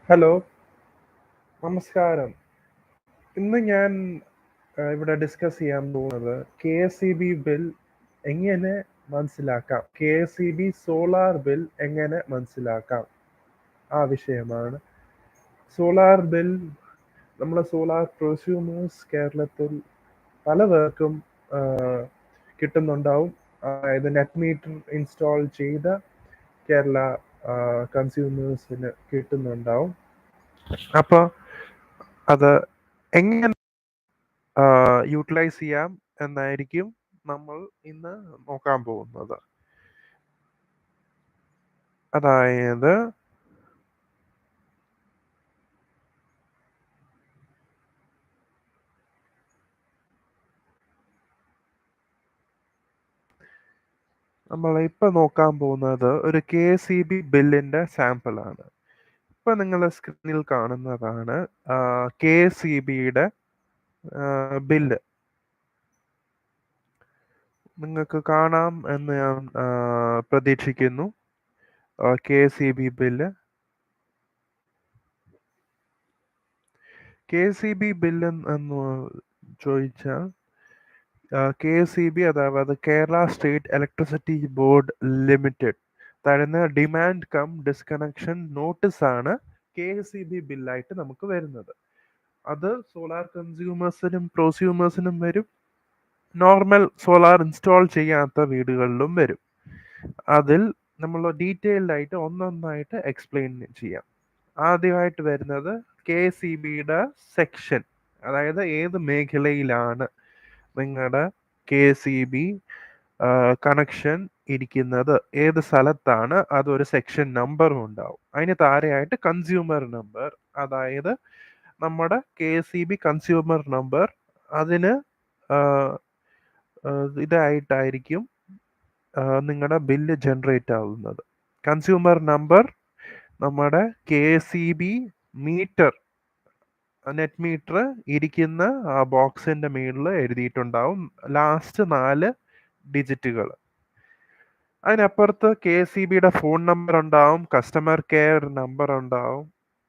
Hello, നമസ്കാരം. ഇന്ന് ഞാൻ ഇവിടെ ഡിസ്കസ് ചെയ്യാൻ പോകുന്നത് KSEB ബിൽ എങ്ങനെ മനസ്സിലാക്കാം, KSEB സോളാർ ബിൽ എങ്ങനെ മനസ്സിലാക്കാം ആ വിഷയമാണ്. സോളാർ ബിൽ നമ്മളെ സോളാർ പ്രൊസ്യൂമേഴ്സ് കേരളത്തിൽ പല പേർക്കും കിട്ടുന്നുണ്ടാവും. അതായത് നെറ്റ് മീറ്റർ ഇൻസ്റ്റാൾ ചെയ്ത കേരള കൺസ്യൂമേഴ്സിന് കിട്ടുന്നുണ്ടാവും. അപ്പോൾ അത് എങ്ങനെ യൂട്ടിലൈസ് ചെയ്യാം എന്നായിരിക്കും നമ്മൾ ഇന്ന് നോക്കാൻ പോകുന്നത്. അതായത് നമ്മൾ ഇപ്പൊ നോക്കാൻ പോകുന്നത് ഒരു KSEB ബില്ലിന്റെ സാമ്പിൾ ആണ്. ഇപ്പൊ നിങ്ങൾ സ്ക്രീനിൽ കാണുന്നതാണ് KSEBയുടെ ബില്ല്. നിങ്ങൾക്ക് കാണാം എന്ന് ഞാൻ പ്രതീക്ഷിക്കുന്നു. KSEB ബില്ല് KSEB ബില്ല് എന്ന് ചോദിച്ചാൽ KSEB അതായത് Kerala state electricity board limited തരുന്ന ഡിമാൻഡ് കം ഡിസ്കണക്ഷൻ നോട്ടീസ് ആണ് KSEB ബില്ലായിട്ട് നമുക്ക് വരുന്നത്. അത് സോളാർ കൺസ്യൂമേഴ്സിനും പ്രൊസ്യൂമേഴ്സിനും വരും, നോർമൽ സോളാർ ഇൻസ്റ്റാൾ ചെയ്യാത്ത വീടുകളിലും വരും. അതിൽ നമ്മൾ ഡീറ്റെയിൽഡ് ആയിട്ട് ഒന്നൊന്നായിട്ട് എക്സ്പ്ലെയിൻ ചെയ്യാം. ആദ്യമായിട്ട് വരുന്നത് KSEBയുടെ സെക്ഷൻ, അതായത് ഏത് മേഖലയിലാണ് നിങ്ങളുടെ KSEB കണക്ഷൻ ഇരിക്കുന്നത്, ഏത് സ്ഥലത്താണ്, അതൊരു സെക്ഷൻ നമ്പറും ഉണ്ടാവും. അതിന് താഴെയായിട്ട് കൺസ്യൂമർ നമ്പർ, അതായത് നമ്മുടെ KSEB കൺസ്യൂമർ നമ്പർ, അതിന് ഇതായിട്ടായിരിക്കും നിങ്ങളുടെ ബില്ല് ജനറേറ്റ് ആവുന്നത്. കൺസ്യൂമർ നമ്പർ നമ്മുടെ KSEB മീറ്റർ, നെറ്റ് മീറ്റർ ഇരിക്കുന്ന ആ ബോക്സിന്റെ മേളിൽ എഴുതിയിട്ടുണ്ടാവും ലാസ്റ്റ് 4 ഡിജിറ്റുകൾ. അതിനപ്പുറത്ത് KSEBയുടെ ഫോൺ നമ്പർ ഉണ്ടാവും, കസ്റ്റമർ കെയർ നമ്പർ ഉണ്ടാവും,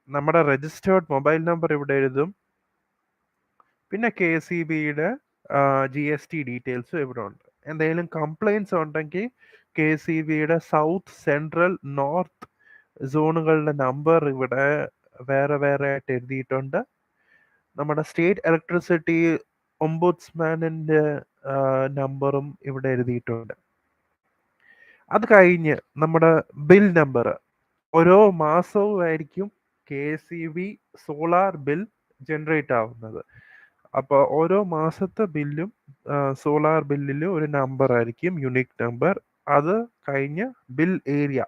നമ്മുടെ രജിസ്റ്റേർഡ് മൊബൈൽ നമ്പർ ഇവിടെ എഴുതും, പിന്നെ KSEBയുടെ GST ഡീറ്റെയിൽസും ഇവിടെ ഉണ്ട്. എന്തെങ്കിലും കംപ്ലൈൻറ്റ്സ് ഉണ്ടെങ്കിൽ KSEBയുടെ സൗത്ത്, സെൻട്രൽ, നോർത്ത് സോണുകളുടെ നമ്പർ ഇവിടെ വേറെ വേറെ ആയിട്ട് എഴുതിയിട്ടുണ്ട്. നമ്മുടെ സ്റ്റേറ്റ് ഇലക്ട്രിസിറ്റി ഒംബുഡ്സ്മാനിന്റെ നമ്പറും ഇവിടെ എഴുതിയിട്ടുണ്ട്. അത് കഴിഞ്ഞ് നമ്മുടെ ബിൽ നമ്പർ, ഓരോ മാസവും ആയിരിക്കും KSEB സോളാർ ബിൽ ജനറേറ്റ് ആവുന്നത്. അപ്പോൾ ഓരോ മാസത്തെ ബില്ലും സോളാർ ബില്ലിൽ ഒരു നമ്പർ ആയിരിക്കും, യുണിക് നമ്പർ. അത് കഴിഞ്ഞ് ബിൽ ഏരിയ,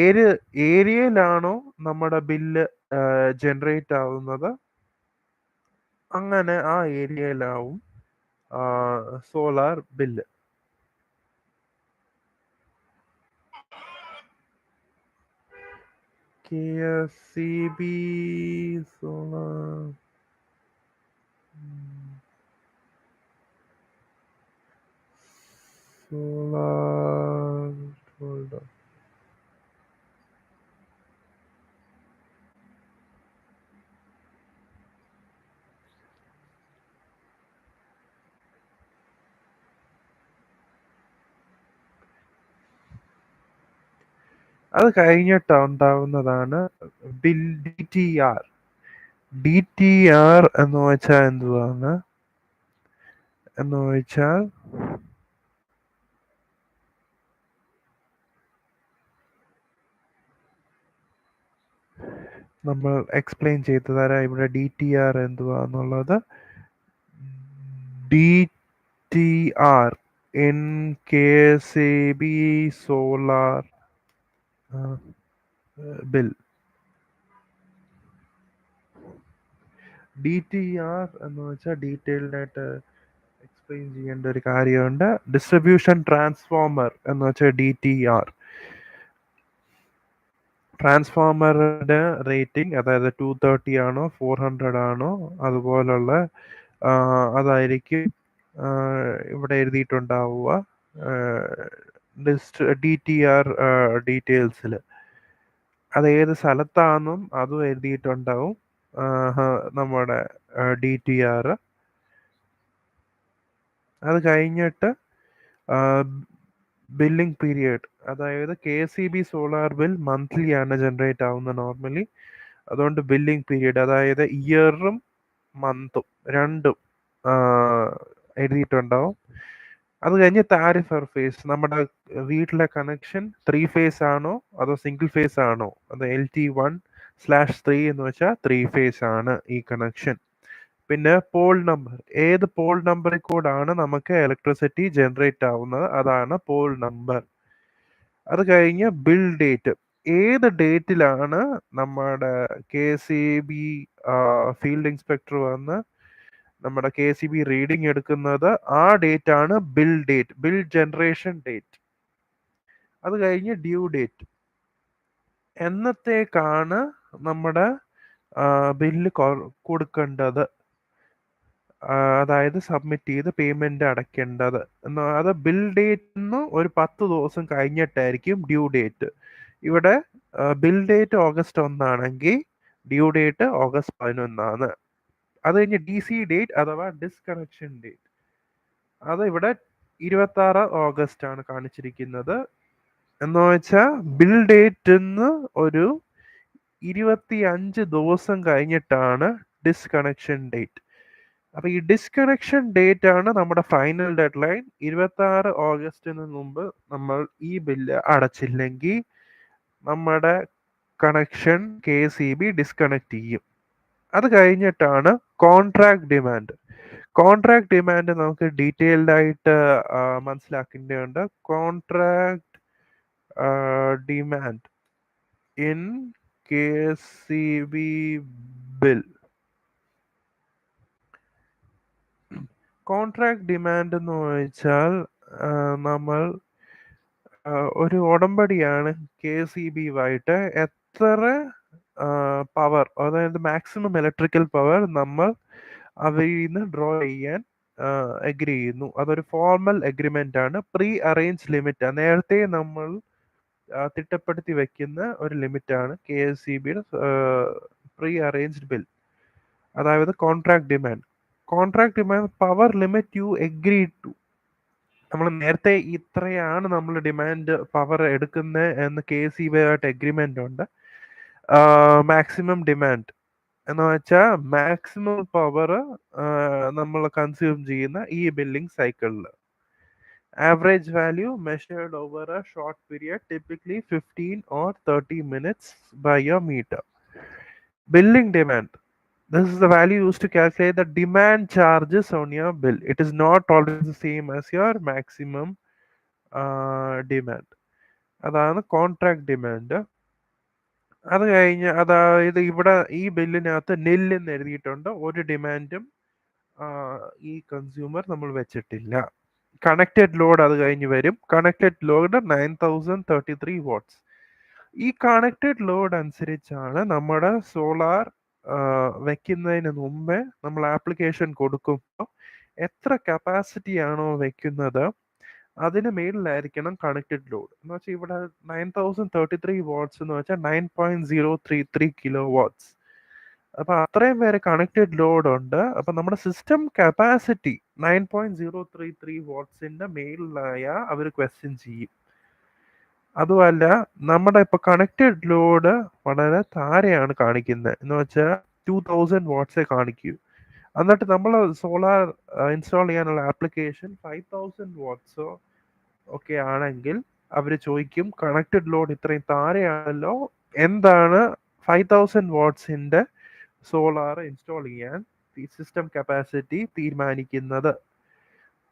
ഏത് ഏരിയയിലാണോ നമ്മുടെ ബില്ല് ജനറേറ്റ് ആവുന്നത് അങ്ങനെ ആ ഏരിയയിലാവും solar bill. KSEB solar solar holder അത് കഴിഞ്ഞിട്ട് ഉണ്ടാവുന്നതാണ് ബിൽ DTR. DTR എന്ന് വെച്ചാൽ എന്തുവാണ് എന്ന് വെച്ചാൽ നമ്മൾ എക്സ്പ്ലെയിൻ ചെയ്തു തരാം ഇവിടെ DTR എന്തുവാന്നുള്ളത്. DTR in KSEB solar bill. DTR എന്ന് വെച്ചാൽ ഡീറ്റെയിൽഡ് ആയിട്ട് എക്സ്പ്ലെയിൻ ചെയ്യേണ്ട ഒരു കാര്യമുണ്ട്. ഡിസ്ട്രിബ്യൂഷൻ ട്രാൻസ്ഫോമർ എന്ന് വെച്ചാൽ DTR. ട്രാൻസ്ഫോമറിന്റെ റേറ്റിംഗ്, അതായത് 230 ആണോ 400 ആണോ അതുപോലുള്ള അതായിരിക്കും ഇവിടെ എഴുതിയിട്ടുണ്ടാവുക DTR ഡീറ്റെയിൽസിൽ. അത് ഏത് സ്ഥലത്താണെന്നും അതും എഴുതിയിട്ടുണ്ടാവും. നമ്മുടെ DTR. അത് കഴിഞ്ഞിട്ട് ബില്ലിംഗ് പീരിയഡ്, അതായത് KCB സോളാർ ബിൽ മന്ത്ലി ആണ് ജനറേറ്റ് ആവുന്നത് നോർമലി. അതുകൊണ്ട് ബില്ലിംഗ് പീരിയഡ്, അതായത് ഇയറും മന്തും രണ്ടും എഴുതിയിട്ടുണ്ടാവും. അത് കഴിഞ്ഞ് താരിഫ് പെർ ഫേസ്, നമ്മുടെ വീട്ടിലെ കണക്ഷൻ 3 ഫേസ് ആണോ അതോ സിംഗിൾ ഫേസ് ആണോ, അത് LT1/3 എന്ന് വെച്ചാൽ 3 ഫേസ് ആണ് ഈ കണക്ഷൻ. പിന്നെ പോൾ നമ്പർ, ഏത് പോൾ നമ്പറിൽ കൂടാണ് നമുക്ക് ഇലക്ട്രിസിറ്റി ജനറേറ്റ് ആവുന്നത്, അതാണ് പോൾ നമ്പർ. അത് കഴിഞ്ഞ് ബിൽ ഡേറ്റ്, ഏത് ഡേറ്റിലാണ് നമ്മുടെ KCB ഫീൽഡ് ഇൻസ്പെക്ടർ വന്ന് നമ്മുടെ KCB റീഡിംഗ് എടുക്കുന്നത്, ആ ഡേറ്റ് ആണ് bill date, bill generation date. അത് കഴിഞ്ഞ് ഡ്യൂ ഡേറ്റ്, എന്നത്തേക്കാണ് നമ്മുടെ ബില്ല് കൊടുക്കേണ്ടത്, അതായത് സബ്മിറ്റ് ചെയ്ത് പേയ്മെന്റ് അടയ്ക്കേണ്ടത്. അത് ബിൽ ഡേറ്റിന് ഒരു 10 ദിവസം കഴിഞ്ഞിട്ടായിരിക്കും ഡ്യൂ ഡേറ്റ്. ഇവിടെ ബിൽ ഡേറ്റ് ഓഗസ്റ്റ് 1 ആണെങ്കിൽ ഡ്യൂ ഡേറ്റ് ഓഗസ്റ്റ് 11 ആണ്. അത് കഴിഞ്ഞ് DC ഡേറ്റ് അഥവാ ഡിസ്കണക്ഷൻ ഡേറ്റ്, അത് ഇവിടെ 26 ഓഗസ്റ്റ് ആണ് കാണിച്ചിരിക്കുന്നത്. എന്ന് വെച്ചാൽ ബിൽ ഡേറ്റിന്ന് ഒരു 25 ദിവസം കഴിഞ്ഞിട്ടാണ് ഡിസ്കണക്ഷൻ ഡേറ്റ്. അപ്പൊ ഈ ഡിസ്കണക്ഷൻ ഡേറ്റ് ആണ് നമ്മുടെ ഫൈനൽ ഡെഡ് ലൈൻ. 26 ഓഗസ്റ്റിന് മുമ്പ് നമ്മൾ ഈ ബില്ല് അടച്ചില്ലെങ്കിൽ നമ്മുടെ കണക്ഷൻ KCB ഡിസ്കണക്ട് ചെയ്യും. അത് കഴിഞ്ഞിട്ടാണ് കോൺട്രാക്ട് ഡിമാൻഡ്. കോൺട്രാക്ട് ഡിമാൻഡ് നമുക്ക് ഡീറ്റെയിൽഡ് ആയിട്ട് മനസ്സിലാക്കേണ്ടതുണ്ട്. Contract demand in KCB bill. Contract demand എന്ന് വെച്ചാൽ നമ്മൾ ഒരു ഉടമ്പടിയാണ് KCB-യുമായിട്ട്. എത്ര പവർ, അതായത് മാക്സിമം ഇലക്ട്രിക്കൽ പവർ നമ്മൾ അവരിൽ നിന്ന് ഡ്രോ ചെയ്യാൻ അഗ്രി ചെയ്യുന്നു. അതൊരു ഫോർമൽ അഗ്രിമെന്റ് ആണ്. പ്രീ അറേഞ്ച് ലിമിറ്റ്, നേരത്തെ നമ്മൾ തിട്ടപ്പെടുത്തി വെക്കുന്ന ഒരു ലിമിറ്റാണ് KCB-യുടെ പ്രീ അറേഞ്ച്ഡ് ബിൽ, അതായത് contract demand. Contract demand power limit you agree to. നമ്മൾ നേരത്തെ ഇത്രയാണ് നമ്മൾ ഡിമാൻഡ് പവർ എടുക്കുന്നത് എന്ന് KCB-യുമായിട്ട് എഗ്രിമെന്റ് ഉണ്ട്. മാക്സിമം ഡിമാൻഡ് എന്ന് വെച്ചാൽ മാക്സിമം പവർ നമ്മൾ കൺസ്യൂം ചെയ്യുന്ന ഈ ബില്ലിംഗ് സൈക്കിളിൽ. Average value measured over A short period, typically 15 or 30 minutes by your meter. Billing demand, this is the value used to calculate the demand charges on your bill. It is not always the same as your maximum demand. അതാണ് contract demand. അത് കഴിഞ്ഞ്, അതായത് ഇവിടെ ഈ ബില്ലിനകത്ത് നെല്ലെന്ന് എഴുതിയിട്ടുണ്ട്. ഒരു ഡിമാൻഡും ഈ കൺസ്യൂമർ നമ്മൾ വെച്ചിട്ടില്ല. കണക്റ്റഡ് ലോഡ് അത് കഴിഞ്ഞ് വരും. Connected load 9033 watts. ഈ കണക്റ്റഡ് ലോഡ് അനുസരിച്ചാണ് നമ്മുടെ സോളാർ വെക്കുന്നതിന് മുമ്പേ നമ്മൾ ആപ്ലിക്കേഷൻ കൊടുക്കുമ്പോൾ എത്ര കപ്പാസിറ്റി ആണോ വെക്കുന്നത് അതിന് മേളിലായിരിക്കണം കണക്റ്റഡ് ലോഡ്. എന്ന് വെച്ചാൽ ഇവിടെ 9033 വാട്ട്സ് എന്ന് വെച്ചാൽ 9.033 കിലോ വാട്ട്സ്. അപ്പൊ അത്രയും പേര് കണക്റ്റഡ് ലോഡ് ഉണ്ട്. അപ്പൊ നമ്മുടെ സിസ്റ്റം കപ്പാസിറ്റി 9.033 വാട്ട്സിന്റെ മേളിലായ അവർ ക്വസ്റ്റ്യൻ ചെയ്യും. അതുമല്ല, നമ്മുടെ ഇപ്പൊ കണക്റ്റഡ് ലോഡ് വളരെ താരെയാണ് കാണിക്കുന്നത്. എന്ന് വെച്ചാൽ 2000 വാട്ട്സേ കാണിക്കൂ. എന്നിട്ട് നമ്മൾ സോളാർ ഇൻസ്റ്റാൾ ചെയ്യാനുള്ള ആപ്ലിക്കേഷൻ 5000 വാട്ട്സോ ഒക്കെ ആണെങ്കിൽ അവർ ചോദിക്കും, കണക്റ്റഡ് ലോഡ് ഇത്രയും താരെയാണല്ലോ, എന്താണ് 5000 വാട്ട്സിന്റെ സോളാർ ഇൻസ്റ്റാൾ ചെയ്യാൻ സിസ്റ്റം കപ്പാസിറ്റി തീരുമാനിക്കുന്നത്.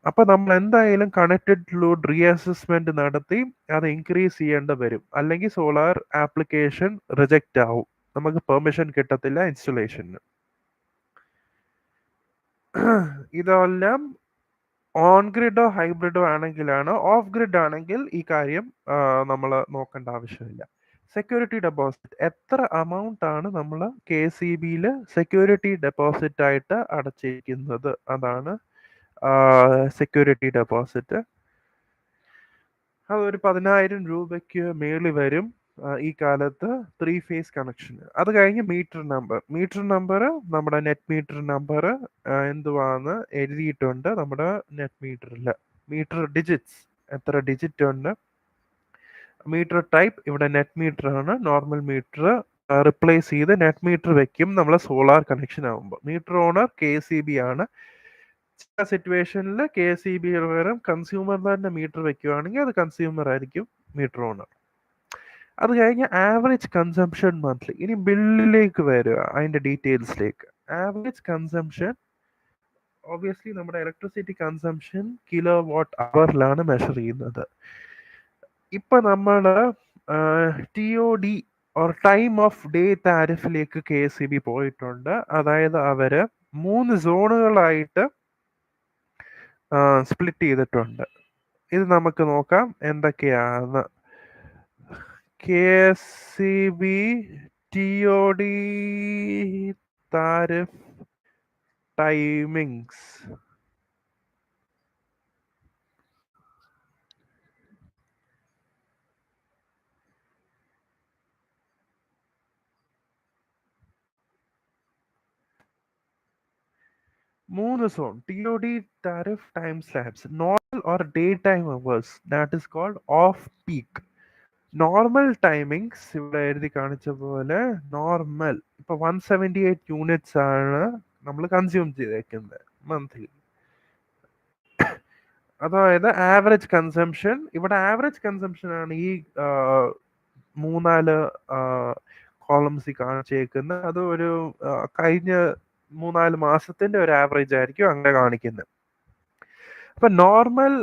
അപ്പൊ നമ്മൾ എന്തായാലും കണക്റ്റഡ് ലോഡ് റീഅസസ്മെന്റ് നടത്തി അത് ഇൻക്രീസ് ചെയ്യേണ്ടി വരും. അല്ലെങ്കിൽ സോളാർ ആപ്ലിക്കേഷൻ റിജക്റ്റ് ആവും, നമുക്ക് പെർമിഷൻ കിട്ടത്തില്ല ഇൻസ്റ്റലേഷന്. ഇതെല്ലാം ഓൺ ഗ്രിഡോ ഹൈബ്രിഡോ ആണെങ്കിലാണ്. ഓഫ് ഗ്രിഡ് ആണെങ്കിൽ ഈ കാര്യം നമ്മൾ നോക്കേണ്ട ആവശ്യമില്ല. സെക്യൂരിറ്റി ഡെപ്പോസിറ്റ്, എത്ര എമൗണ്ട് ആണ് നമ്മൾ KCB-യിൽ സെക്യൂരിറ്റി ഡെപ്പോസിറ്റ് ആയിട്ട് അടച്ചിരിക്കുന്നത്, അതാണ് സെക്യൂരിറ്റി ഡെപ്പോസിറ്റ്. അതൊരു 10,000 രൂപയ്ക്ക് മേളിൽ വരും. ഈ കാലത്ത് 3 ഫേസ് കണക്ഷൻ. അത് കഴിഞ്ഞ് മീറ്റർ നമ്പർ നമ്മുടെ നെറ്റ് മീറ്റർ നമ്പർ എന്തുവാന്ന് എഴുതിയിട്ടുണ്ട് നമ്മുടെ നെറ്റ് മീറ്ററിൽ. മീറ്റർ ഡിജിറ്റ്സ് എത്ര ഡിജിറ്റ് ഉണ്ട്. മീറ്റർ ടൈപ്പ് ഇവിടെ നെറ്റ് മീറ്റർ ആണ്. നോർമൽ മീറ്റർ റിപ്ലേസ് ചെയ്ത് നെറ്റ് മീറ്റർ വെക്കും നമ്മൾ സോളാർ കണക്ഷൻ ആകുമ്പോൾ. മീറ്റർ ഓണർ KSEB ആണ്. ചില സിറ്റുവേഷനിൽ KSEB പകരം കൺസ്യൂമർ തന്നെ മീറ്റർ വെക്കുകയാണെങ്കിൽ അത് കൺസ്യൂമർ ആയിരിക്കും മീറ്റർ ഓണർ. അത് കഴിഞ്ഞ് ആവറേജ് കൺസംഷൻ മന്ത്ലി. ഇനി ബില്ലിലേക്ക് വരിക, അതിന്റെ ഡീറ്റെയിൽസിലേക്ക്. ആവറേജ് കൺസംഷൻ ഒബ്വിയസ്ലി നമ്മുടെ ഇലക്ട്രിസിറ്റി കൺസംഷൻ കിലോ വാട്ട് അവറിലാണ് മെഷർ ചെയ്യുന്നത്. ഇപ്പൊ നമ്മൾ TOD or time of day താരിഫിലേക്ക് KSEB പോയിട്ടുണ്ട്. അതായത് അവര് 3 സോണുകളായിട്ട് സ്പ്ലിറ്റ് ചെയ്തിട്ടുണ്ട്. ഇത് നമുക്ക് നോക്കാം എന്തൊക്കെയാണ്. KSEB TOD tariff timings. മൂന്ന് zone TOD tariff time slabs. Normal or day time hours, that is called off peak. Normal timings ഇവിടെ എഴുതി കാണിച്ച പോലെ നോർമൽ ഇപ്പൊ 178 യൂണിറ്റ്സ് ആണ് നമ്മൾ കൺസ്യൂം ചെയ്തേക്കുന്നത് മന്ത്ലി. അതായത് ആവറേജ് കൺസംഷൻ. ഇവിടെ ആവറേജ് കൺസംഷൻ ആണ് ഈ 3-4 കോളംസ് കാണിച്ചേക്കുന്നത്. അത് ഒരു കഴിഞ്ഞ 3-4 മാസത്തിന്റെ ഒരു ആവറേജ് ആയിരിക്കും അങ്ങനെ കാണിക്കുന്നത്. അപ്പൊ നോർമൽ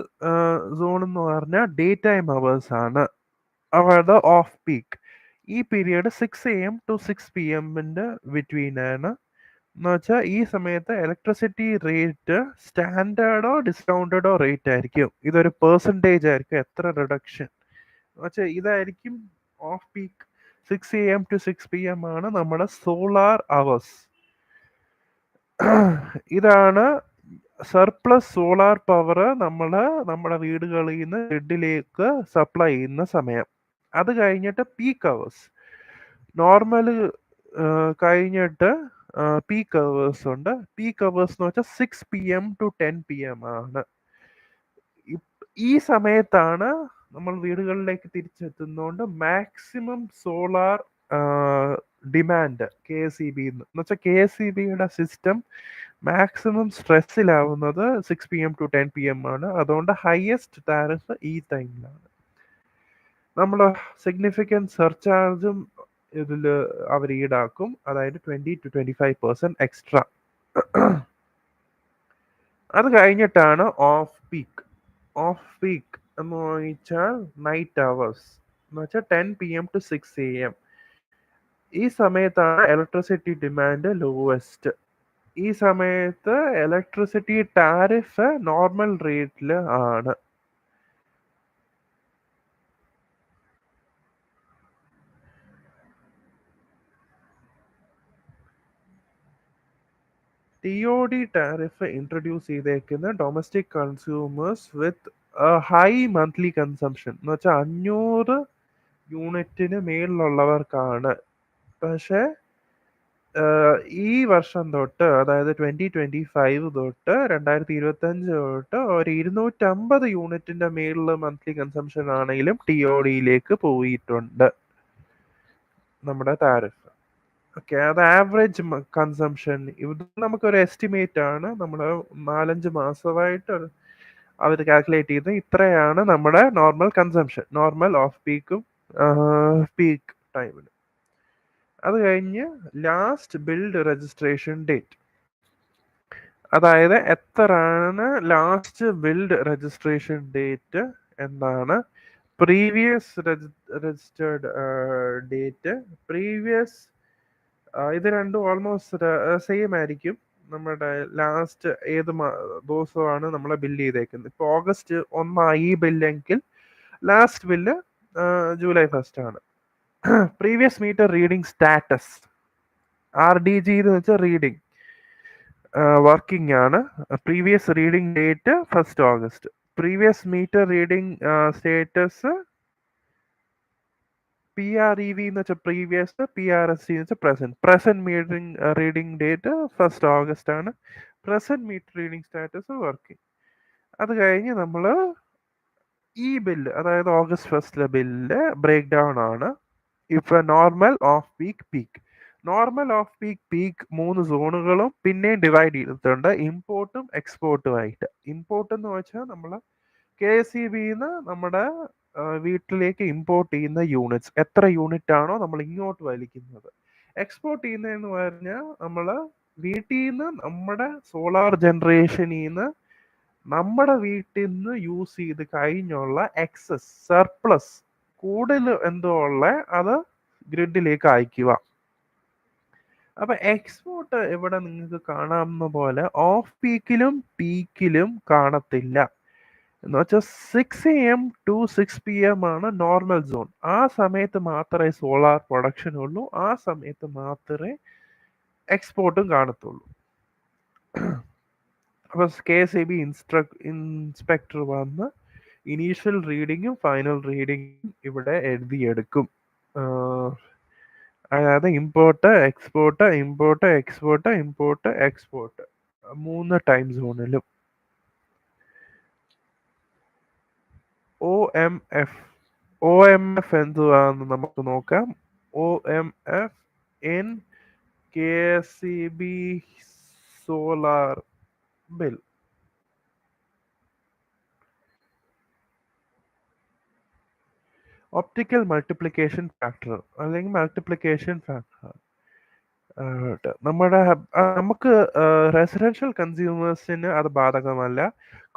സോൺ എന്ന് പറഞ്ഞാൽ ഡേ ടൈം അവേഴ്സ് ആണ്. അവരുടെ ഓഫ് പീക്ക് ഈ period 6 AM to 6 PM between ആണ്. എന്ന് വെച്ചാൽ ഈ സമയത്ത് ഇലക്ട്രിസിറ്റി റേറ്റ് സ്റ്റാൻഡേർഡോ ഡിസ്കൗണ്ടഡോ റേറ്റ് ആയിരിക്കും. ഇതൊരു പെർസെൻറ്റേജ് ആയിരിക്കും എത്ര റിഡക്ഷൻ എന്ന് വെച്ചാൽ ഇതായിരിക്കും of peak. 6 AM to 6 PM ആണ് നമ്മുടെ സോളാർ അവേഴ്സ്. ഇതാണ് സർപ്ലസ് സോളാർ പവർ നമ്മുടെ വീടുകളിൽ നിന്ന് ഗ്രിഡിലേക്ക് സപ്ലൈ ചെയ്യുന്ന സമയം. അത് കഴിഞ്ഞിട്ട് പീക്ക് അവേഴ്സ്. നോർമൽ കഴിഞ്ഞിട്ട് പീക്ക് അവേഴ്സ് ഉണ്ട്. പീക്ക് അവേഴ്സ് എന്ന് വെച്ചാൽ 6 PM to 10 PM ആണ്. ഈ സമയത്താണ് നമ്മൾ വീടുകളിലേക്ക് തിരിച്ചെത്തുന്നതുകൊണ്ട് മാക്സിമം സോളാർ ഡിമാൻഡ് KSEB എന്ന് വെച്ചാൽ KSEBയുടെ system maximum സ്ട്രെസ്സിലാവുന്നത് 6 PM to 10 PM ആണ്. അതുകൊണ്ട് ഹയസ്റ്റ് താരിഫ് ഈ ടൈമിലാണ്. നമ്മൾ സിഗ്നിഫിക്കൻറ്റ് സർചാർജും ഇതിൽ അവർ ഈടാക്കും. അതായത് 20 to 25% എക്സ്ട്രാ. അത് കഴിഞ്ഞിട്ടാണ് ഓഫ് പീക്ക്. ഓഫ് പീക്ക് എന്ന് വെച്ചാൽ നൈറ്റ് അവേഴ്സ് എന്ന് വെച്ചാൽ 10 PM to 6 AM. ഈ സമയത്താണ് ഇലക്ട്രിസിറ്റി ഡിമാൻഡ് ലോവസ്റ്റ്. ഈ സമയത്ത് ഇലക്ട്രിസിറ്റി ടാരിഫ് നോർമൽ റേറ്റിൽ ആണ്. TOD ടാരിഫ് ഇൻട്രൊഡ്യൂസ് ചെയ്തേക്കുന്ന domestic consumers with high monthly consumption എന്ന് വെച്ചാൽ 500 യൂണിറ്റിന് മേളിലുള്ളവർക്കാണ്. പക്ഷേ ഈ വർഷം തൊട്ട് അതായത് 2025 തൊട്ട് 2025 തൊട്ട് ഒരു 250 യൂണിറ്റിന്റെ മേളിൽ മന്ത്ലി കൺസംഷൻ ആണെങ്കിലും TODയിലേക്ക് പോയിട്ടുണ്ട് നമ്മുടെ താരിഫ്. ഓക്കെ, അത് ആവറേജ് കൺസംഷൻ. ഇത് നമുക്കൊരു എസ്റ്റിമേറ്റ് ആണ്. നമ്മൾ 4-5 മാസമായിട്ട് അവർ കാൽക്കുലേറ്റ് ചെയ്ത് ഇത്രയാണ് നമ്മുടെ നോർമൽ കൺസംഷൻ, നോർമൽ ഓഫ് പീക്കും പീക്ക് ടൈമിന്. അത് കഴിഞ്ഞ് ലാസ്റ്റ് ബിൽഡ് രജിസ്ട്രേഷൻ ഡേറ്റ്. അതായത് എത്രയാണ് ലാസ്റ്റ് ബിൽഡ് രജിസ്ട്രേഷൻ ഡേറ്റ് എന്നാണ്. പ്രീവിയസ് രജിസ്റ്റേർഡ് ഡേറ്റ്, പ്രീവിയസ് ഇത് രണ്ടും ഓൾമോസ്റ്റ് സെയിം ആയിരിക്കും. നമ്മുടെ ലാസ്റ്റ് ഏത് ദിവസമാണ് നമ്മളെ ബില്ല് ചെയ്തേക്കുന്നത്. ഇപ്പോൾ ഓഗസ്റ്റ് 1 ഈ ബില്ലെങ്കിൽ ലാസ്റ്റ് ബില്ല് ജൂലൈ 1 ആണ്. Previous meter reading status, RDG എന്ന് വെച്ചാൽ റീഡിംഗ് വർക്കിംഗ് ആണ്. Previous reading date 1 August. Previous meter reading status PREV എന്ന് വെച്ചാൽ പ്രീവിയസ്, PRST എന്ന് വെച്ചാൽ present. Present metering reading date 1st August ആണ്. Present meter reading status working. അത് കഴിഞ്ഞ് നമ്മൾ ഈ ബില്ല്, അതായത് ഓഗസ്റ്റ് 1 ബില്ല് ബ്രേക്ക് ഡൗൺ ആണ്. ഇപ്പൊ normal, of peak, peak. Normal, of peak, peak 3 സോണുകളും പിന്നെയും ഡിവൈഡ് ചെയ്തിട്ടുണ്ട് ഇമ്പോർട്ടും എക്സ്പോർട്ടും ആയിട്ട്. ഇമ്പോർട്ട് എന്ന് വെച്ചാൽ നമ്മൾ KSEBന്ന് നമ്മുടെ വീട്ടിലേക്ക് ഇമ്പോർട്ട് ചെയ്യുന്ന യൂണിറ്റ്സ്, എത്ര യൂണിറ്റ് ആണോ നമ്മൾ ഇങ്ങോട്ട് വലിക്കുന്നത്. എക്സ്പോർട്ട് ചെയ്യുന്നതെന്ന് പറഞ്ഞാൽ നമ്മൾ വീട്ടിൽ നിന്ന് നമ്മുടെ സോളാർ ജനറേഷനിൽ നിന്ന് നമ്മുടെ വീട്ടിൽ നിന്ന് യൂസ് ചെയ്ത് കഴിഞ്ഞുള്ള എക്സസ്, സർപ്ലസ്, കൂടുതൽ എന്തോ ഉള്ള അത് ഗ്രിഡിലേക്ക് അയക്കുക. അപ്പൊ എക്സ്പോർട്ട് ഇവിടെ നിങ്ങൾക്ക് കാണാവുന്ന പോലെ ഓഫ് പീക്കിലും പീക്കിലും കാണത്തില്ല. എന്ന് വെച്ചാൽ 6 AM to 6 PM ആണ് നോർമൽ സോൺ. ആ സമയത്ത് മാത്രമേ സോളാർ പ്രൊഡക്ഷൻ ഉള്ളൂ. ആ സമയത്ത് മാത്രമേ എക്സ്പോർട്ടും കാണത്തുള്ളൂ. അപ്പോൾ KSEB ഇൻസ്പെക്ടർ വന്ന് ഇനീഷ്യൽ റീഡിങ്ങും ഫൈനൽ റീഡിങ്ങും ഇവിടെ എഴുതിയെടുക്കും. അതായത് import, export, import, export, import, export 3 time സോണിലും. OMF എന്തുവാന്ന് നമുക്ക് നോക്കാം. OMF in KSEB solar bill. Optical multiplication factor അല്ലെങ്കിൽ മൾട്ടിപ്ലിക്കേഷൻ ഫാക്ടർ നമ്മുടെ നമുക്ക് റെസിഡൻഷ്യൽ കൺസ്യൂമേഴ്സിന് അത് ബാധകമല്ല.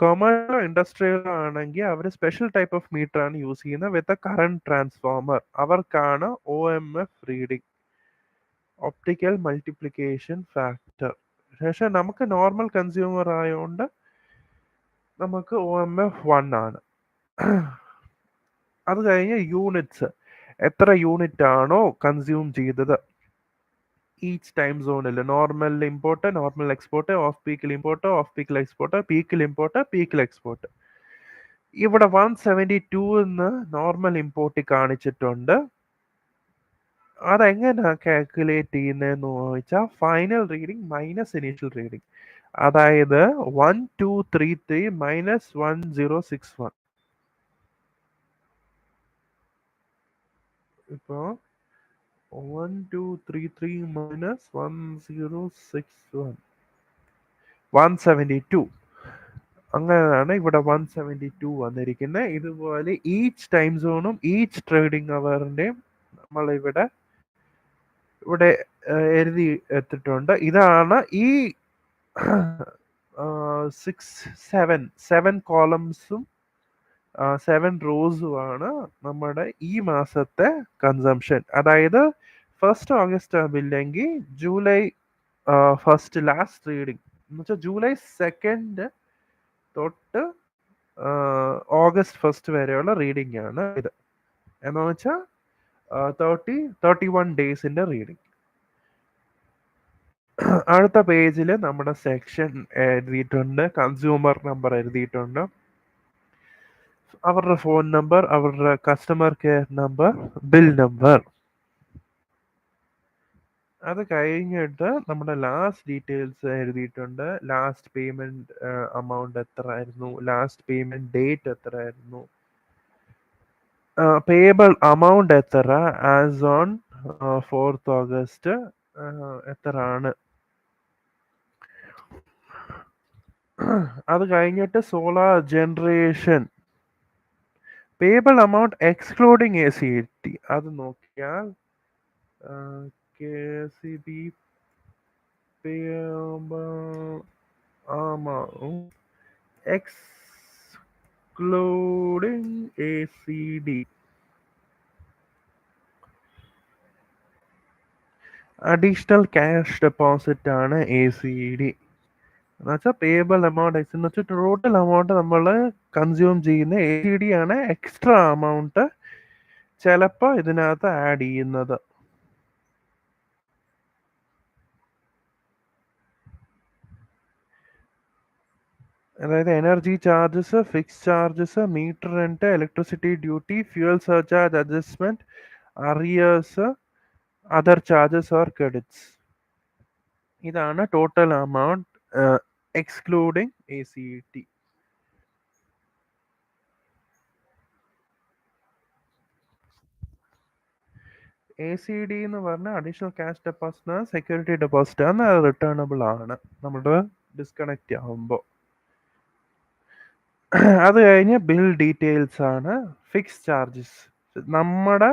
കൊമേഴ്ഷ്യൽ ഇൻഡസ്ട്രിയൽ ആണെങ്കിൽ അവർ സ്പെഷ്യൽ ടൈപ്പ് ഓഫ് മീറ്റർ ആണ് യൂസ് ചെയ്യുന്നത് വിത്ത് കറണ്ട് ട്രാൻസ്ഫോമർ. അവർക്കാണ് OMF reading, optical multiplication factor. പക്ഷേ നമുക്ക് നോർമൽ കൺസ്യൂമർ ആയതുകൊണ്ട് നമുക്ക് OMF 1 ആണ്. അത് കഴിഞ്ഞ് യൂണിറ്റ്സ്, എത്ര യൂണിറ്റ് ആണോ കൺസ്യൂം ചെയ്തത് ഈച്ച് ടൈം സോണിൽ. Normal import, normal export, off പീക്കിൽ ഇമ്പോർട്ട്, ഓഫ് പീക്കിൽ എക്സ്പോർട്ട്, പീക്കിൽ ഇമ്പോർട്ട്, പീക്കിൽ എക്സ്പോർട്ട്. ഇവിടെ 172 എന്ന് നോർമൽ ഇമ്പോർട്ട് കാണിച്ചിട്ടുണ്ട്. അതെങ്ങനെ കാൽക്കുലേറ്റ് ചെയ്യുന്നതെന്ന് ചോദിച്ചാൽ final reading minus initial reading. അതായത് 1233 മൈനസ് 1061. ഇപ്പോൾ 1233 minus 1061 172. അങ്ങനെയാണ് ഇവിടെ 172 വന്നിരിക്കുന്നത്. ഇതുപോലെ ഈച്ച് ടൈം സോണും ഈച്ച് ട്രേഡിംഗ് അവറിന്റെയും നമ്മൾ ഇവിടെ എഴുതി എടുത്തിട്ടുണ്ട്. ഇതാണ് ഈ 7 കോളംസും 7 റോസുമാണ് നമ്മുടെ ഈ മാസത്തെ കൺസംഷൻ. അതായത് 1st ഓഗസ്റ്റ് ആവില്ലെങ്കിൽ ജൂലൈ 1 ലാസ്റ്റ് റീഡിംഗ് എന്ന് വെച്ചാൽ ജൂലൈ 2 തൊട്ട് ഓഗസ്റ്റ് 1 വരെയുള്ള റീഡിംഗ് ആണ് ഇത്. എന്ന് വെച്ചാൽ 31 ഡേയ്സിന്റെ റീഡിംഗ്. അടുത്ത പേജിൽ നമ്മുടെ സെക്ഷൻ എഴുതിയിട്ടുണ്ട്, കൺസ്യൂമർ നമ്പർ എഴുതിയിട്ടുണ്ട്, അവരുടെ ഫോൺ നമ്പർ, അവരുടെ customer care number, bill number. അത് കഴിഞ്ഞിട്ട് നമ്മുടെ ലാസ്റ്റ് ഡീറ്റെയിൽസ് എഴുതിയിട്ടുണ്ട്. ലാസ്റ്റ് പേയ്മെന്റ് amount എത്ര ആയിരുന്നു, ലാസ്റ്റ് പേയ്മെന്റ് ഡേറ്റ് എത്ര ആയിരുന്നു, പേയബിൾ amount എത്ര ആസ് ഓൺ 4th ഓഗസ്റ്റ് എത്ര ആണ്. അത് കഴിഞ്ഞിട്ട് solar generation payable amount excluding ACT അത് നോക്കിയാൽ KSEB payable amount excluding ACD. Additional cash deposit ആണ് ACD. എന്നുവെച്ചാൽ പേയബിൾ എമൗണ്ട് എന്ന് വെച്ചാൽ ടോട്ടൽ എമൗണ്ട് നമ്മൾ കൺസ്യൂം ചെയ്യുന്ന ACD ആണ് എക്സ്ട്രാ എമൗണ്ട് ചിലപ്പോൾ ഇതിനകത്ത് ആഡ് ചെയ്യുന്നത്. അതായത് energy charges, fix charges, meter rent, electricity duty, fuel surcharge adjustment, arrears, other charges or credits. ഇതാണ് total amount excluding ACT. ACD എന്ന് പറഞ്ഞാൽ additional cash deposit, security deposit ആണ്, അത് റിട്ടേണബിൾ ആണ് നമ്മുടെ ഡിസ്കണക്റ്റ് ആകുമ്പോൾ. അത് കഴിഞ്ഞ് ബിൽ ഡീറ്റെയിൽസ് ആണ്. ഫിക്സ് ചാർജസ്, നമ്മുടെ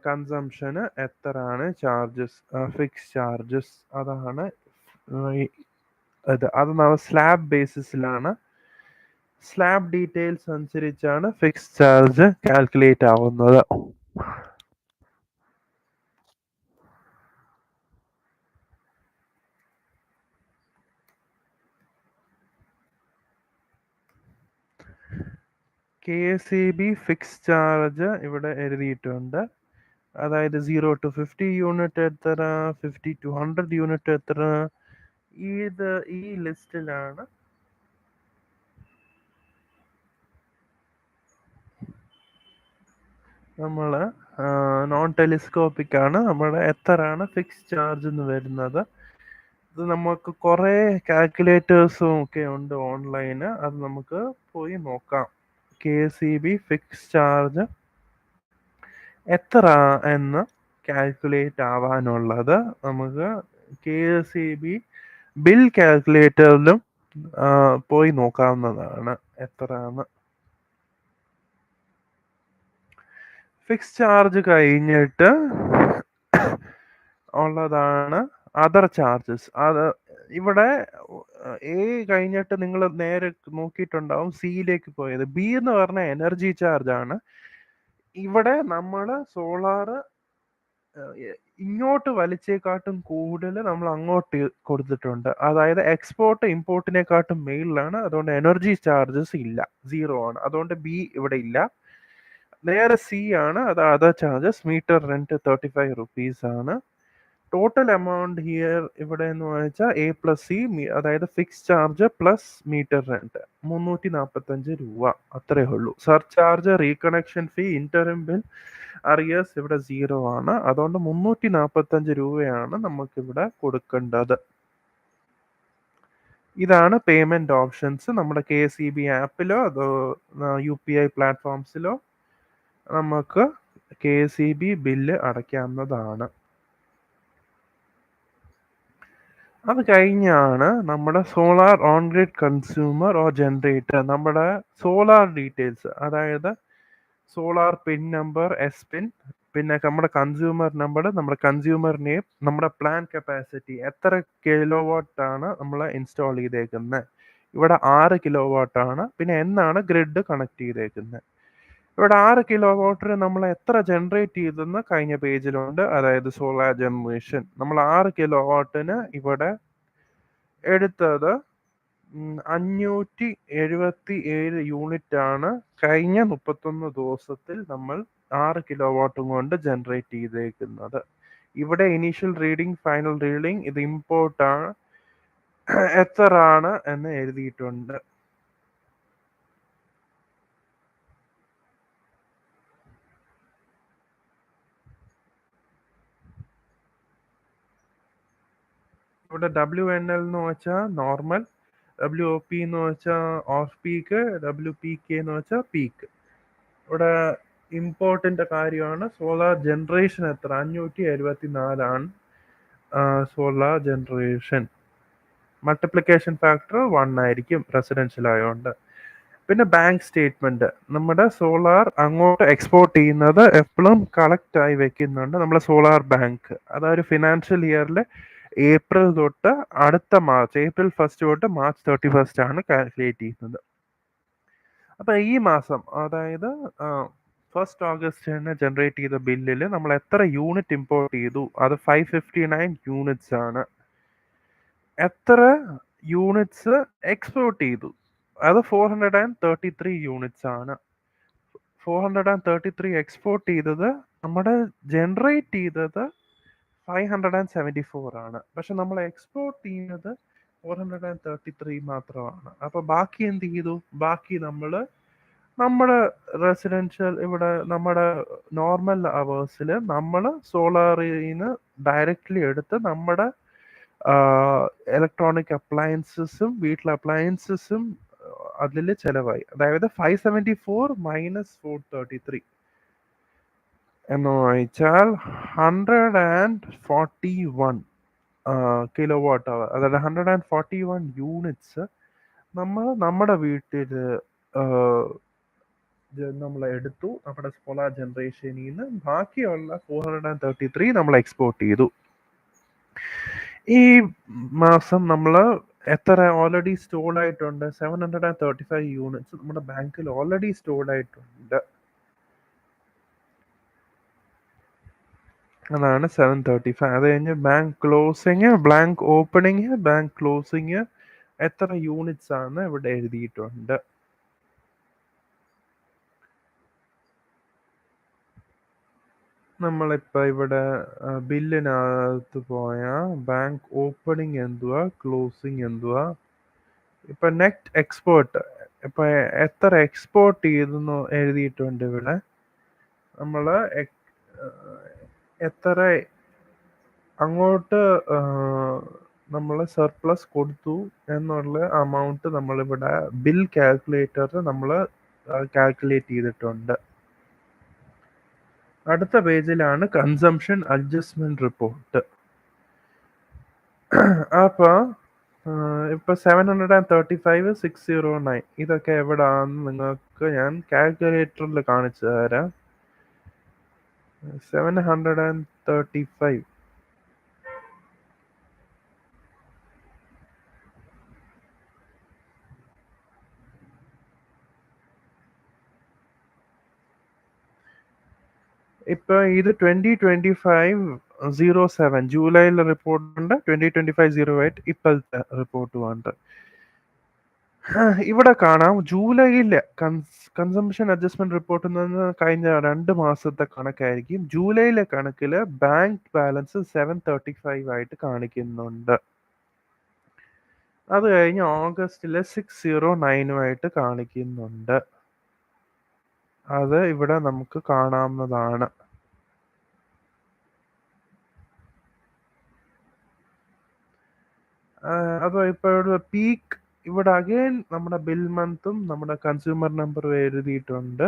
കൺസംഷന് എത്രയാണ് ചാർജസ്, ഫിക്സ് ചാർജസ് അതാണ്. അത് നമ്മൾ സ്ലാബ് ബേസിസിലാണ്. സ്ലാബ് ഡീറ്റെയിൽസ് അനുസരിച്ചാണ് ഫിക്സ് ചാർജ് കാൽക്കുലേറ്റ് ആവുന്നത്. KSEB ഫിക്സ് ചാർജ് ഇവിടെ എഴുതിയിട്ടുണ്ട്. അതായത് 0 to 50 യൂണിറ്റ് എത്ര, 50 to 100 യൂണിറ്റ് എത്ര, ഈ ലിസ്റ്റിലാണ് നമ്മൾ നോൺ ടെലിസ്കോപ്പിക് ആണ് നമ്മുടെ എത്രയാണ് ഫിക്സ് ചാർജ് എന്ന് വരുന്നത്. ഇത് നമുക്ക് കുറേ കാൽക്കുലേറ്റേഴ്സും ഒക്കെ ഉണ്ട് ഓൺലൈന്, അത് നമുക്ക് പോയി നോക്കാം. KSEB ഫിക്സ് ചാർജ് എത്ര എന്ന് കാൽക്കുലേറ്റ് ആവാനുള്ളത് നമുക്ക് KSEB ബിൽ കാൽക്കുലേറ്ററിലും പോയി നോക്കാവുന്നതാണ് എത്രയാണ്. ഫിക്സ് ചാർജ് കഴിഞ്ഞിട്ട് ഉള്ളതാണ് അതർ ചാർജസ്. അത് ഇവിടെ A കഴിഞ്ഞിട്ട് നിങ്ങൾ നേരെ നോക്കിയിട്ടുണ്ടാവും സിയിലേക്ക് പോയത്. B എന്ന് പറഞ്ഞ എനർജി ചാർജ് ആണ്. ഇവിടെ നമ്മൾ സോളാർ ഇങ്ങോട്ട് വലിച്ചേക്കാട്ടും കൂടുതൽ നമ്മൾ അങ്ങോട്ട് കൊടുത്തിട്ടുണ്ട്. അതായത് എക്സ്പോർട്ട് ഇമ്പോർട്ടിനെക്കാട്ടും മേളിലാണ്. അതുകൊണ്ട് എനർജി ചാർജസ് ഇല്ല, 0 ആണ്. അതുകൊണ്ട് B ഇവിടെ ഇല്ല. നേരെ C ആണ്, അത് other charges. Meter rent 35 rupees ആണ്. ടോട്ടൽ എമൗണ്ട് ഹിയർ ഇവിടെ എന്ന് വെച്ചാൽ A+C, അതായത് fix charge plus metre rent 345 രൂപ, അത്രേ ഉള്ളൂ. സർചാർജ്, റീകണക്ഷൻ ഫീ, ഇന്ററിം ബിൽ, അറിയേഴ്സ് ഇവിടെ 0 ആണ്. അതുകൊണ്ട് 345 രൂപയാണ് നമുക്കിവിടെ കൊടുക്കേണ്ടത്. ഇതാണ് പേയ്മെന്റ് ഓപ്ഷൻസ്. നമ്മുടെ KSEB ആപ്പിലോ അതോ UPI പ്ലാറ്റ്ഫോംസിലോ നമുക്ക് KSEB ബില്ല് അടയ്ക്കാവുന്നതാണ്. അത് കഴിഞ്ഞാണ് നമ്മുടെ solar on grid consumer or generator, നമ്മുടെ സോളാർ ഡീറ്റെയിൽസ്, അതായത് സോളാർ പിൻ നമ്പർ, പിൻ, പിന്നെ നമ്മുടെ കൺസ്യൂമർ നമ്പർ, നമ്മുടെ കൺസ്യൂമർ നെയിം, നമ്മുടെ പ്ലാൻ കപ്പാസിറ്റി, എത്ര കിലോ വാട്ട് ആണ് നമ്മൾ ഇൻസ്റ്റാൾ ചെയ്തേക്കുന്നത്. ഇവിടെ 6 കിലോ വാട്ട് ആണ്. പിന്നെ എന്നാണ് ഗ്രിഡ് കണക്ട് ചെയ്തേക്കുന്നത്. ഇവിടെ 6 കിലോ വാട്ടിന് നമ്മൾ എത്ര ജനറേറ്റ് ചെയ്തെന്ന് കഴിഞ്ഞ പേജിലുണ്ട്. അതായത് സോളാർ ജനറേഷൻ നമ്മൾ 6 കിലോ വാട്ടിന് ഇവിടെ എടുത്തത് 577 യൂണിറ്റ് ആണ്. കഴിഞ്ഞ 31 ദിവസത്തിൽ നമ്മൾ 6 കിലോ വാട്ടും കൊണ്ട് ജനറേറ്റ് ചെയ്തേക്കുന്നത്. ഇവിടെ ഇനീഷ്യൽ റീഡിംഗ്, ഫൈനൽ റീഡിംഗ്, ഇത് ഇമ്പോർട്ട് ആണ്, എത്ര ആണ് എന്ന് എഴുതിയിട്ടുണ്ട്. ഇവിടെ WNL എന്ന് വെച്ചാൽ നോർമൽ, WOP എന്ന് വെച്ചാൽ ഓഫ് പീക്ക്, WPK എന്ന് വെച്ചാൽ പീക്ക്. ഇവിടെ ഇമ്പോർട്ടൻ്റ് കാര്യമാണ് സോളാർ ജനറേഷൻ എത്ര, 574 സോളാർ ജനറേഷൻ. മൾട്ടിപ്ലിക്കേഷൻ ഫാക്ടർ 1 ആയിരിക്കും റെസിഡൻഷ്യൽ ആയതുകൊണ്ട്. പിന്നെ ബാങ്ക് സ്റ്റേറ്റ്മെന്റ്, നമ്മുടെ സോളാർ അങ്ങോട്ട് എക്സ്പോർട്ട് ചെയ്യുന്നത് എപ്പോഴും കളക്ട് ആയി വെക്കുന്നുണ്ട് നമ്മുടെ സോളാർ ബാങ്ക്. അതൊരു ഫിനാൻഷ്യൽ ഇയറിൽ ഏപ്രിൽ തൊട്ട് അടുത്ത മാർച്ച്, April 1 തൊട്ട് March 31 ആണ് കാൽക്കുലേറ്റ് ചെയ്യുന്നത്. അപ്പൊ ഈ മാസം, അതായത് 1 August ജനറേറ്റ് ചെയ്ത ബില്ലിൽ നമ്മൾ എത്ര യൂണിറ്റ് ഇമ്പോർട്ട് ചെയ്തു, അത് 559 യൂണിറ്റ്സ് ആണ്. എത്ര യൂണിറ്റ്സ് എക്സ്പോർട്ട് ചെയ്തു, അത് 433 യൂണിറ്റ്സ് ആണ്. 433 എക്സ്പോർട്ട് ചെയ്തത്, നമ്മുടെ ജനറേറ്റ് ചെയ്തത് 574 ആണ്. പക്ഷെ നമ്മൾ എക്സ്പോർട്ട് ചെയ്യുന്നത് 433 മാത്രമാണ്. അപ്പൊ ബാക്കി എന്ത് ചെയ്തു, ബാക്കി നമ്മൾ നമ്മുടെ റെസിഡൻഷ്യൽ ഇവിടെ നമ്മുടെ നോർമൽ അവേഴ്സിൽ നമ്മൾ സോളാറിന്ന് ഡയറക്റ്റ്ലി എടുത്ത് നമ്മുടെ ഇലക്ട്രോണിക് അപ്ലയൻസസും വീട്ടിലെ അപ്ലയൻസസും അതിൽ ചെലവായി. അതായത് 574 മൈനസ് 433 എന്ന് വെച്ചാൽ 141 കിലോ വാട്ട് അവർ, അതായത് 141 യൂണിറ്റ്സ് നമ്മൾ നമ്മുടെ വീട്ടിൽ നമ്മൾ എടുത്തു നമ്മുടെ സോളാർ ജനറേഷനിൽ നിന്ന്. ബാക്കിയുള്ള 433 നമ്മൾ എക്സ്പോർട്ട് ചെയ്തു. ഈ മാസം നമ്മൾ എത്ര ഓൾറെഡി സ്റ്റോർഡ് ആയിട്ടുണ്ട്? 735 യൂണിറ്റ്സ് നമ്മുടെ ബാങ്കിൽ ഓൾറെഡി സ്റ്റോർഡ് ആയിട്ടുണ്ട്. അതാണ് 735. അത് കഴിഞ്ഞ് bank closing, bank opening, bank closing എത്ര യൂണിറ്റ്സ് ആണ് ഇവിടെ എഴുതിയിട്ടുണ്ട്. നമ്മളിപ്പോൾ ഇവിടെ ബില്ലിനകത്ത് പോയാൽ ബാങ്ക് ഓപ്പണിങ് എന്തുവാ, ക്ലോസിങ് എന്തുവാ, ഇപ്പൊ നെറ്റ് എക്സ്പോർട്ട് ഇപ്പൊ എത്ര എക്സ്പോർട്ട് ചെയ്തെന്ന് എഴുതിയിട്ടുണ്ട് ഇവിടെ. നമ്മൾ എത്ര അങ്ങോട്ട് നമ്മൾ സർപ്ലസ് കൊടുത്തു എന്നുള്ള അമൗണ്ട് നമ്മളിവിടെ ബിൽ കാൽക്കുലേറ്ററിൽ നമ്മൾ കാൽക്കുലേറ്റ് ചെയ്തിട്ടുണ്ട്. അടുത്ത പേജിലാണ് കൺസംഷൻ അഡ്ജസ്റ്റ്മെന്റ് റിപ്പോർട്ട്. അപ്പൊ ഇപ്പൊ 735, 609 ഇതൊക്കെ എവിടാന്ന് നിങ്ങൾക്ക് ഞാൻ കാൽക്കുലേറ്ററിൽ കാണിച്ചു തരാം. 735 ഇപ്പൊ ഇത് 2025-07 ജൂലൈയിലെ റിപ്പോർട്ടുണ്ട്, 2025-08 ഇപ്പോഴത്തെ റിപ്പോർട്ടും ഉണ്ട്. ഇവിടെ കാണാം ജൂലൈയിലെ കൺസംഷൻ അഡ്ജസ്റ്റ്മെന്റ് റിപ്പോർട്ട് കഴിഞ്ഞ 2 മാസത്തെ കണക്കായിരിക്കും. ജൂലൈയിലെ കണക്കില് ബാങ്ക് ബാലൻസ് 735 ആയിട്ട് കാണിക്കുന്നുണ്ട്. അത് കഴിഞ്ഞ് ഓഗസ്റ്റില് 609 കാണിക്കുന്നുണ്ട്. അത് ഇവിടെ നമുക്ക് കാണാവുന്നതാണ്. അതോ ഇപ്പൊ ഇവിടെ പീക്ക് ഇവിടെ അഗൈൻ നമ്മുടെ ബിൽ മന്തും നമ്മുടെ കൺസ്യൂമർ നമ്പറും എഴുതിയിട്ടുണ്ട്.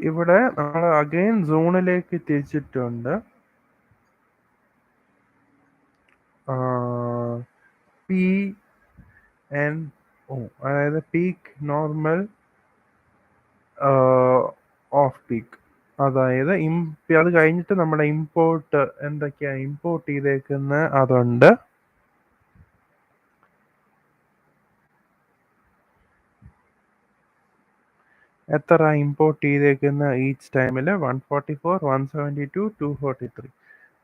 ഇവിടെ നമ്മൾ അഗൈൻ സോണിലേക്ക് തിരിച്ചിട്ടുണ്ട്. പി എൻ ഒ, അതായത് പീക്ക്, നോർമൽ, ഓഫ് പീക്ക്. അതായത് അത് കഴിഞ്ഞിട്ട് നമ്മുടെ ഇമ്പോർട്ട് എന്തൊക്കെയാ ഇമ്പോർട്ട് ചെയ്തേക്കുന്നത് അതുണ്ട്. എത്ര ഇമ്പോർട്ട് ചെയ്തേക്കുന്ന ഈച്ച് ടൈമിൽ? 144, 172, 243.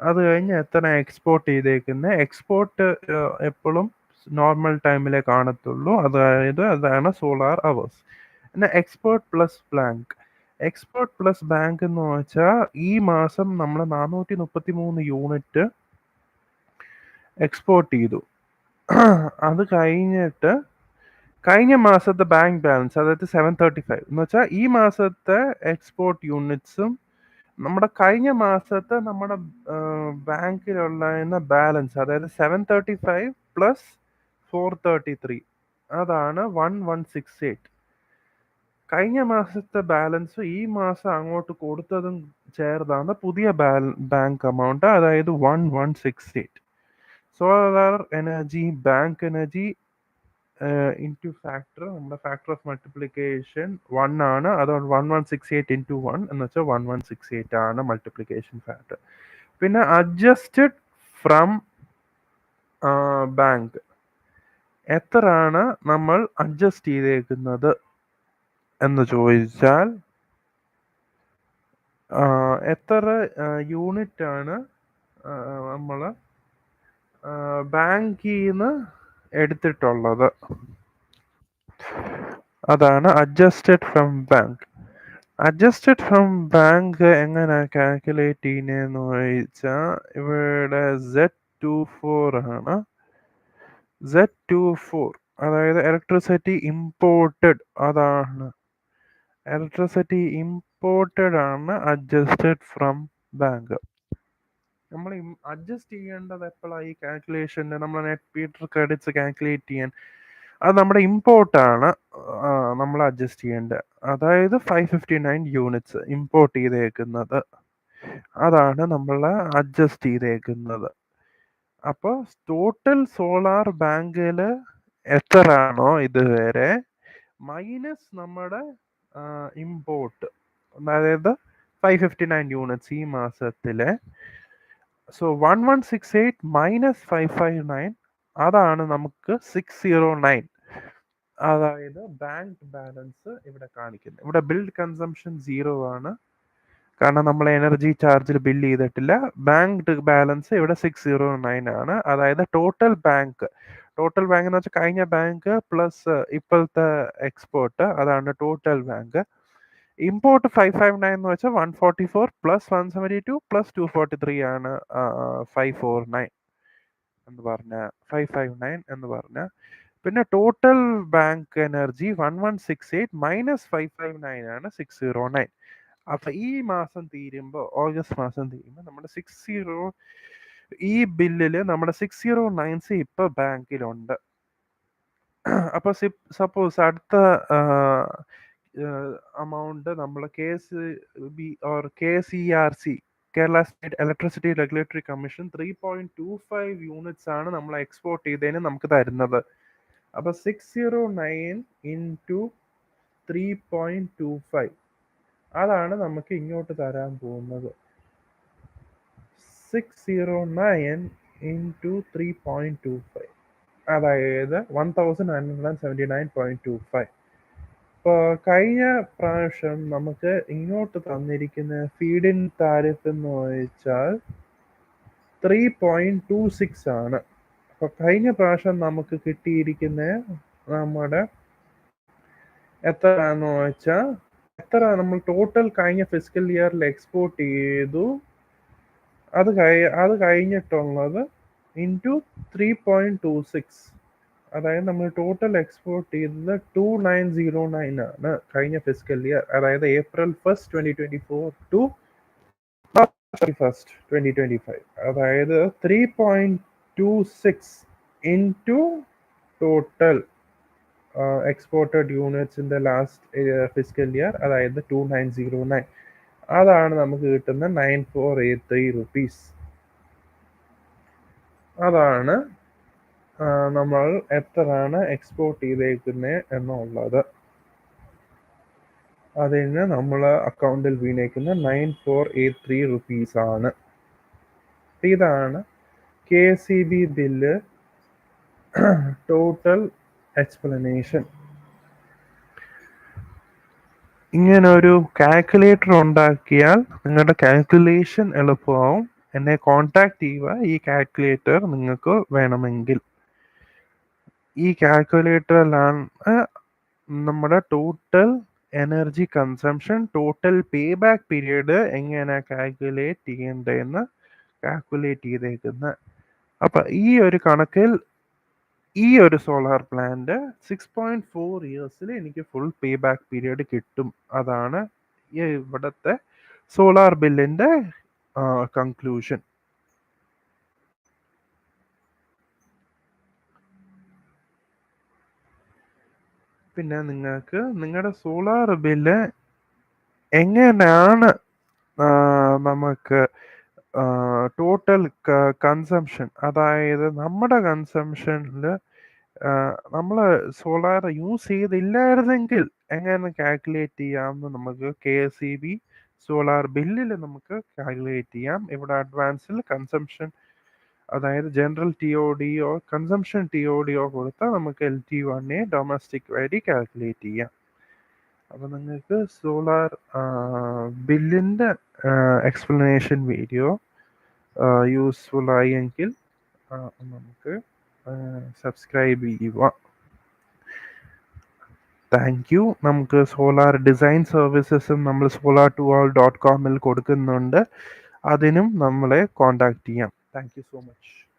അത് കഴിഞ്ഞ് എത്ര എക്സ്പോർട്ട് ചെയ്തേക്കുന്നത്? എക്സ്പോർട്ട് എപ്പോഴും നോർമൽ ടൈമിലെ കാണത്തുള്ളൂ, അതാണ് സോളാർ അവേഴ്സ്. പിന്നെ export plus blank. Export plus bank എന്ന് വെച്ചാൽ ഈ മാസം നമ്മൾ 433 യൂണിറ്റ് എക്സ്പോർട്ട് ചെയ്തു. അത് കഴിഞ്ഞിട്ട് കഴിഞ്ഞ മാസത്തെ ബാങ്ക് ബാലൻസ്, അതായത് 735 എന്ന് വെച്ചാൽ ഈ മാസത്തെ എക്സ്പോർട്ട് യൂണിറ്റ്സും നമ്മുടെ കഴിഞ്ഞ മാസത്തെ നമ്മുടെ ബാങ്കിലുള്ള ബാലൻസ്, അതായത് 735 പ്ലസ് 433 അതാണ് 1168. കഴിഞ്ഞ മാസത്തെ ബാലൻസ് ഈ മാസം അങ്ങോട്ട് കൊടുത്തതും ചേർന്നാണ് പുതിയ ബാങ്ക് എമൗണ്ട്, അതായത് 1168. Solar energy bank energy into factor, നമ്മുടെ ഫാക്ടർ ഓഫ് മൾട്ടിപ്ലിക്കേഷൻ 1 ആണ്. അതുകൊണ്ട് 1168 ഇൻറ്റു 1 എന്ന് വെച്ചാൽ 1168 ആണ് മൾട്ടിപ്ലിക്കേഷൻ ഫാക്ടർ. പിന്നെ അഡ്ജസ്റ്റഡ് ഫ്രം ബാങ്ക് എത്രയാണ് നമ്മൾ അഡ്ജസ്റ്റ് ചെയ്തേക്കുന്നത് എന്ന് ചോദിച്ചാൽ എത്ര യൂണിറ്റ് ആണ് നമ്മൾ ബാങ്കിൽ നിന്ന് എടുത്തിട്ടുള്ളത്. അതാണ് adjusted from bank. Adjusted from bank എങ്ങനെ കാൽക്കുലേറ്റ് ചെയ്യുന്നതെന്ന് ചോദിച്ചാൽ ഇവിടെ Z24 ആണ്. Z24 അതായത് ഇലക്ട്രിസിറ്റി ഇമ്പോർട്ടഡ്. അതാണ് ഇലക്ട്രിസിറ്റി ഇമ്പോർട്ടഡ് ആണ് അഡ്ജസ്റ്റഡ് ഫ്രം ബാങ്ക്. നമ്മൾ അഡ്ജസ്റ്റ് ചെയ്യേണ്ടത് എപ്പോഴാണ് ഈ കാൽക്കുലേഷന് നമ്മൾ നെറ്റ് മീറ്റർ ക്രെഡിറ്റ്സ് കാൽക്കുലേറ്റ് ചെയ്യാൻ? അത് നമ്മുടെ ഇമ്പോർട്ടാണ് നമ്മൾ അഡ്ജസ്റ്റ് ചെയ്യേണ്ടത്. അതായത് 559 യൂണിറ്റ്സ് ഇമ്പോർട്ട് ചെയ്തേക്കുന്നത്, അതാണ് നമ്മൾ അഡ്ജസ്റ്റ് ചെയ്തേക്കുന്നത്. അപ്പോൾ ടോട്ടൽ സോളാർ ബാങ്കിൽ എത്രയാണോ ഇതുവരെ മൈനസ് നമ്മുടെ ഇമ്പോർട്ട്, അതായത് 559 യൂണിറ്റ്സ് ഈ മാസത്തിലെ. സോ 1168 മൈനസ് 559 അതാണ് നമുക്ക് 609. അതായത് ബാങ്ക് ബാലൻസ് ഇവിടെ കാണിക്കുന്നത്. ഇവിടെ ബിൽഡ് കൺസംഷൻ 0 ആണ്, കാരണം നമ്മൾ എനർജി ചാർജിൽ ബില്ല് ചെയ്തിട്ടില്ല. ബാങ്ക് ബാലൻസ് ഇവിടെ 609 ആണ്. അതായത് ടോട്ടൽ ബാങ്ക് എന്ന് വെച്ചാൽ കഴിഞ്ഞ ബാങ്ക് പ്ലസ് ഇപ്പോഴത്തെ എക്സ്പോർട്ട്, അതാണ് ടോട്ടൽ ബാങ്ക്. ഇമ്പോർട്ട് 559 എന്ന് വെച്ചാൽ 144 പ്ലസ് 172 പ്ലസ് 243 ആണ് 549 എന്ന് പറഞ്ഞ 559 എന്ന് പറഞ്ഞ. പിന്നെ ടോട്ടൽ ബാങ്ക് എനർജി 1168 മൈനസ് 559 ആണ് 609. അപ്പൊ ഈ മാസം തീരുമ്പോൾ, ഓഗസ്റ്റ് മാസം തീരുമ്പോൾ നമ്മുടെ 60 ഈ ബില്ലിൽ നമ്മുടെ 609 ഇപ്പൊ ബാങ്കിലുണ്ട്. അപ്പൊ സപ്പോസ് അടുത്ത amount നമ്മൾ KSERC, Kerala state electricity regulatory commission 3.25 units ആണ് നമ്മൾ എക്സ്പോർട്ട് ചെയ്തതിന് നമുക്ക് തരുന്നത്. അപ്പൊ 609 ഇൻറ്റു 3.25 അതാണ് നമുക്ക് ഇങ്ങോട്ട് തരാൻ പോകുന്നത്. 609 ഇൻറ്റു 3.25 അതായത് 1979.25. ഇപ്പോൾ കഴിഞ്ഞ പ്രാവശ്യം നമുക്ക് ഇങ്ങോട്ട് തന്നിരിക്കുന്ന ഫീഡിൻ താരിഫ് എന്ന് ചോദിച്ചാൽ 3.26 ആണ്. അപ്പൊ കഴിഞ്ഞ പ്രാവശ്യം നമുക്ക് കിട്ടിയിരിക്കുന്ന നമ്മുടെ എത്രയാണെന്ന് വെച്ചാൽ, എത്ര നമ്മൾ ടോട്ടൽ കഴിഞ്ഞ ഫിസിക്കൽ ഇയറിൽ എക്സ്പോർട്ട് ചെയ്തു അത് കഴിഞ്ഞിട്ടുള്ളത് ഇൻറ്റു 3.26, അതായത് നമ്മൾ ടോട്ടൽ എക്സ്പോർട്ട് ചെയ്തത് 2909 ആണ് കഴിഞ്ഞ ഫിസിക്കൽ ഇയർ, അതായത് April 1st 2024 to March 31st 2025. അതായത് 3.26 into total exported units in the last fiscal year, അതായത് 2909. അതാണ് നമുക്ക് കിട്ടുന്ന 9483 rupees. അതാണ് നമ്മൾ എത്രയാണ് എക്സ്പോർട്ട് ചെയ്തേക്കുന്നത് എന്നുള്ളത്. അതിന് നമ്മൾ അക്കൗണ്ടിൽ വീണേക്കുന്ന 9483 rupees ആണ്. ഇതാണ് KCB ബില്ല് ടോട്ടൽ എക്സ്പ്ലനേഷൻ. ഇങ്ങനെ ഒരു കാൽക്കുലേറ്റർ ഉണ്ടാക്കിയാൽ നിങ്ങളുടെ കാൽക്കുലേഷൻ എളുപ്പമാവും. എന്നെ കോൺടാക്ട് ചെയ്യുക ഈ കാൽക്കുലേറ്റർ നിങ്ങൾക്ക് വേണമെങ്കിൽ. ഈ കാൽക്കുലേറ്ററിലാണ് നമ്മുടെ total energy consumption, total pay back period എങ്ങനെ കാൽക്കുലേറ്റ് ചെയ്യേണ്ടതെന്ന് കാൽക്കുലേറ്റ് ചെയ്തേക്കുന്നത്. അപ്പം ഈ ഒരു കണക്കിൽ ഈ ഒരു സോളാർ പ്ലാന്റ് 6.4 ഇയേഴ്സിൽ എനിക്ക് ഫുൾ പേ ബാക്ക് പീരീഡ് കിട്ടും. അതാണ് ഇവിടുത്തെ സോളാർ ബില്ലിന്റെ കൺക്ലൂഷൻ. പിന്നെ നിങ്ങൾക്ക് നിങ്ങളുടെ സോളാർ ബില്ല് എങ്ങനെയാണ് നമുക്ക് ടോട്ടൽ കൺസംഷൻ, അതായത് നമ്മുടെ കൺസംഷനിൽ നമ്മൾ സോളാർ യൂസ് ചെയ്തില്ലായിരുന്നെങ്കിൽ എങ്ങനെ കാൽക്കുലേറ്റ് ചെയ്യാമെന്ന് നമുക്ക് KSEB സോളാർ ബില്ലിൽ നമുക്ക് കാൽക്കുലേറ്റ് ചെയ്യാം. ഇവിടെ അഡ്വാൻസിൽ കൺസംഷൻ, അതായത് ജനറൽ TOD കൺസംഷൻ TOD കൊടുത്താൽ നമുക്ക് LT1A ഡൊമസ്റ്റിക് വഴി കാൽക്കുലേറ്റ് ചെയ്യാം. അപ്പോൾ നിങ്ങൾക്ക് സോളാർ ബില്ലിൻ്റെ എക്സ്പ്ലനേഷൻ വീഡിയോ യൂസ്ഫുൾ ആയെങ്കിൽ നമുക്ക് സബ്സ്ക്രൈബ് ചെയ്യുക. Thank you. നമുക്ക് സോളാർ ഡിസൈൻ സർവീസസും നമ്മൾ solar2all.com കൊടുക്കുന്നുണ്ട്. അതിനും നമ്മളെ കോൺടാക്ട് ചെയ്യാം. Thank you so much.